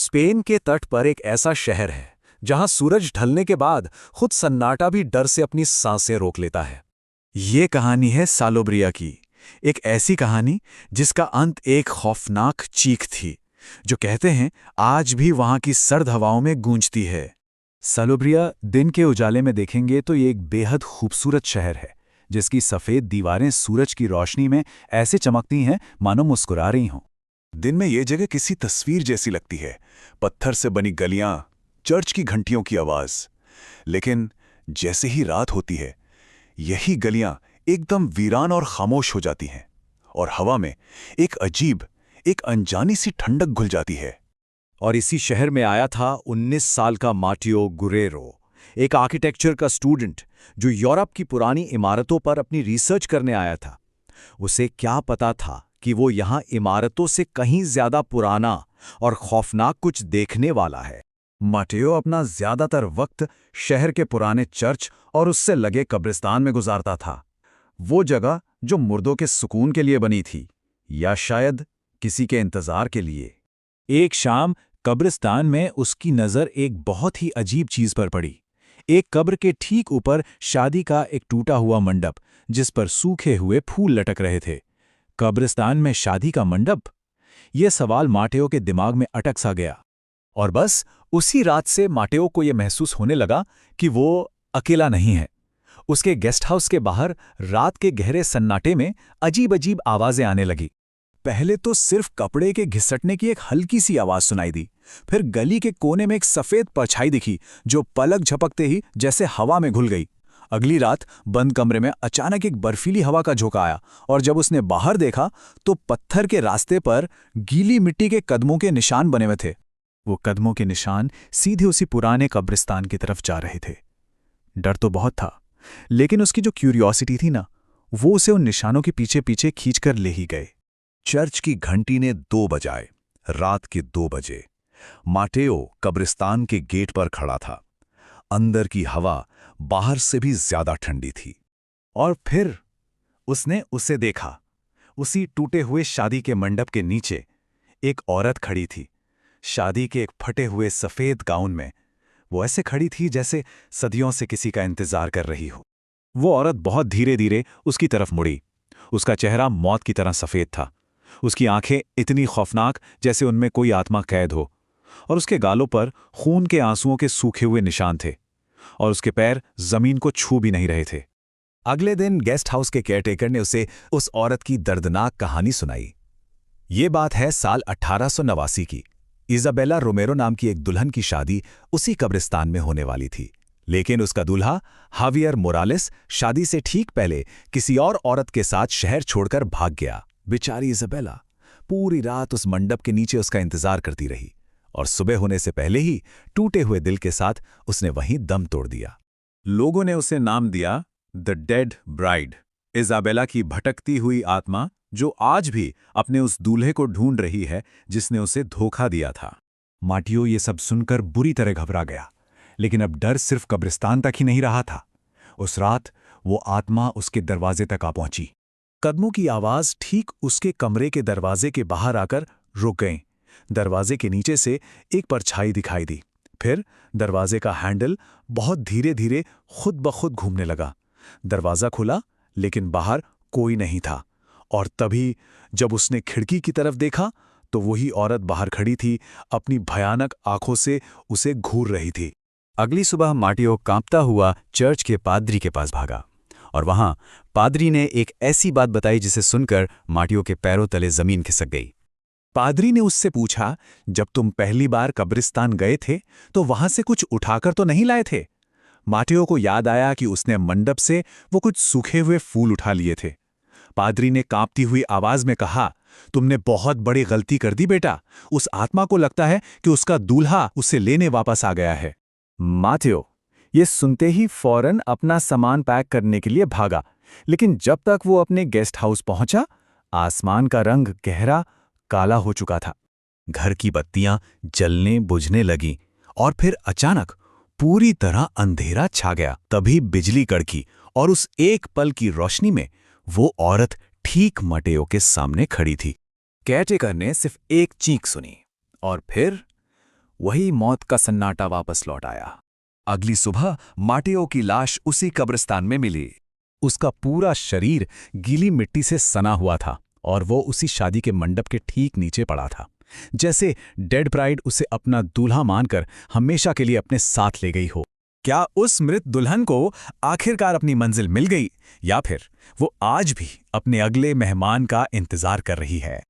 Spain के तट पर एक ऐसा शहर है जहां सूरज ढलने के बाद खुद सन्नाटा भी डर से अपनी सांसें रोक लेता है। ये कहानी है सालोब्रिया की, एक ऐसी कहानी जिसका अंत एक खौफनाक चीख थी, जो कहते हैं आज भी वहां की सर्द हवाओं में गूंजती है। सालोब्रिया दिन के उजाले में देखेंगे तो ये एक बेहद खूबसूरत शहर है, जिसकी सफ़ेद दीवारें सूरज की रोशनी में ऐसे चमकती हैं मानो मुस्कुरा रही हों। दिन में ये जगह किसी तस्वीर जैसी लगती है, पत्थर से बनी गलियां, चर्च की घंटियों की आवाज। लेकिन जैसे ही रात होती है, यही गलियां एकदम वीरान और खामोश हो जाती हैं, और हवा में एक अजीब, एक अनजानी सी ठंडक घुल जाती है। और इसी शहर में आया था 19 साल का मार्टियो गुरेरो, एक आर्किटेक्चर का स्टूडेंट जो यूरोप की पुरानी इमारतों पर अपनी रिसर्च करने आया था। उसे क्या पता था कि वो यहाँ इमारतों से कहीं ज्यादा पुराना और खौफनाक कुछ देखने वाला है। मार्टियो अपना ज्यादातर वक्त शहर के पुराने चर्च और उससे लगे कब्रिस्तान में गुजारता था, वो जगह जो मुर्दों के सुकून के लिए बनी थी, या शायद किसी के इंतजार के लिए। एक शाम कब्रिस्तान में उसकी नज़र एक बहुत ही अजीब चीज पर पड़ी। एक कब्र के ठीक ऊपर शादी का एक टूटा हुआ मंडप, जिस पर सूखे हुए फूल लटक रहे थे। कब्रिस्तान में शादी का मंडप? यह सवाल मार्टियो के दिमाग में अटक सा गया। और बस उसी रात से मार्टियो को यह महसूस होने लगा कि वो अकेला नहीं है। उसके गेस्ट हाउस के बाहर रात के गहरे सन्नाटे में अजीब अजीब आवाजें आने लगी। पहले तो सिर्फ कपड़े के घिसटने की एक हल्की सी आवाज सुनाई दी, फिर गली के कोने में एक सफेद परछाई दिखी जो पलक झपकते ही जैसे हवा में घुल गई। अगली रात बंद कमरे में अचानक एक बर्फीली हवा का झोंका आया, और जब उसने बाहर देखा तो पत्थर के रास्ते पर गीली मिट्टी के कदमों के निशान बने हुए थे। वो कदमों के निशान सीधे उसी पुराने कब्रिस्तान की तरफ जा रहे थे। डर तो बहुत था, लेकिन उसकी जो क्यूरियोसिटी थी ना, वो उसे उन निशानों के पीछे पीछे खींचकर ले ही गए। चर्च की घंटी ने 2 बजाए, रात के 2 बजे। मार्टियो कब्रिस्तान के गेट पर खड़ा था। अंदर की हवा बाहर से भी ज्यादा ठंडी थी। और फिर उसने उसे देखा। उसी टूटे हुए शादी के मंडप के नीचे एक औरत खड़ी थी, शादी के एक फटे हुए सफेद गाउन में। वो ऐसे खड़ी थी जैसे सदियों से किसी का इंतजार कर रही हो। वो औरत बहुत धीरे धीरे उसकी तरफ मुड़ी। उसका चेहरा मौत की तरह सफेद था, उसकी आंखें इतनी खौफनाक जैसे उनमें कोई आत्मा कैद हो, और उसके गालों पर खून के आंसुओं के सूखे हुए निशान थे, और उसके पैर जमीन को छू भी नहीं रहे थे। अगले दिन गेस्ट हाउस के केयरटेकर ने उसे उस औरत की दर्दनाक कहानी सुनाई। ये बात है साल 1889 की। इजाबेला रोमेरो नाम की एक दुल्हन की शादी उसी कब्रिस्तान में होने वाली थी, लेकिन उसका दूल्हा हावियर मोरालेस शादी से ठीक पहले किसी और औरत के साथ शहर छोड़कर भाग गया। बेचारी इजाबेला पूरी रात उस मंडप के नीचे उसका इंतजार करती रही, और सुबह होने से पहले ही टूटे हुए दिल के साथ उसने वहीं दम तोड़ दिया। लोगों ने उसे नाम दिया द डेड ब्राइड, इजाबेला की भटकती हुई आत्मा, जो आज भी अपने उस दूल्हे को ढूंढ रही है जिसने उसे धोखा दिया था। मार्टियो ये सब सुनकर बुरी तरह घबरा गया, लेकिन अब डर सिर्फ कब्रिस्तान तक ही नहीं रहा था। उस रात वो आत्मा उसके दरवाजे तक आ पहुंची। कदमों की आवाज ठीक उसके कमरे के दरवाजे के बाहर आकर रुक गई। दरवाजे के नीचे से एक परछाई दिखाई दी। फिर दरवाजे का हैंडल बहुत धीरे धीरे खुद ब खुद घूमने लगा। दरवाजा खुला, लेकिन बाहर कोई नहीं था। और तभी जब उसने खिड़की की तरफ देखा तो वही औरत बाहर खड़ी थी, अपनी भयानक आंखों से उसे घूर रही थी। अगली सुबह मार्टियो कांपता हुआ चर्च के पादरी के पास भागा, और वहां पादरी ने एक ऐसी बात बताई जिसे सुनकर मार्टियो के पैरों तले जमीन खिसक गई। पादरी ने उससे पूछा, जब तुम पहली बार कब्रिस्तान गए थे तो वहां से कुछ उठाकर तो नहीं लाए थे? मार्टियो को याद आया कि उसने मंडप से वो कुछ सूखे हुए फूल उठा लिए थे। पादरी ने कांपती हुई आवाज में कहा, तुमने बहुत बड़ी गलती कर दी बेटा। उस आत्मा को लगता है कि उसका दूल्हा उसे लेने वापस आ गया है। मार्टियो ये सुनते ही फौरन अपना सामान पैक करने के लिए भागा, लेकिन जब तक वो अपने गेस्ट हाउस पहुंचा, आसमान का रंग गहरा काला हो चुका था। घर की बत्तियां जलने बुझने लगीं, और फिर अचानक पूरी तरह अंधेरा छा गया। तभी बिजली कड़की, और उस एक पल की रोशनी में वो औरत ठीक मार्टियो के सामने खड़ी थी। केयरटेकर ने सिर्फ एक चीख सुनी, और फिर वही मौत का सन्नाटा वापस लौट आया। अगली सुबह माटेओ की लाश उसी कब्रिस्तान में मिली। उसका पूरा शरीर गीली मिट्टी से सना हुआ था और वो उसी शादी के मंडप के ठीक नीचे पड़ा था, जैसे डेड ब्राइड उसे अपना दूल्हा मानकर हमेशा के लिए अपने साथ ले गई हो। क्या उस मृत दुल्हन को आखिरकार अपनी मंजिल मिल गई, या फिर वो आज भी अपने अगले मेहमान का इंतजार कर रही है?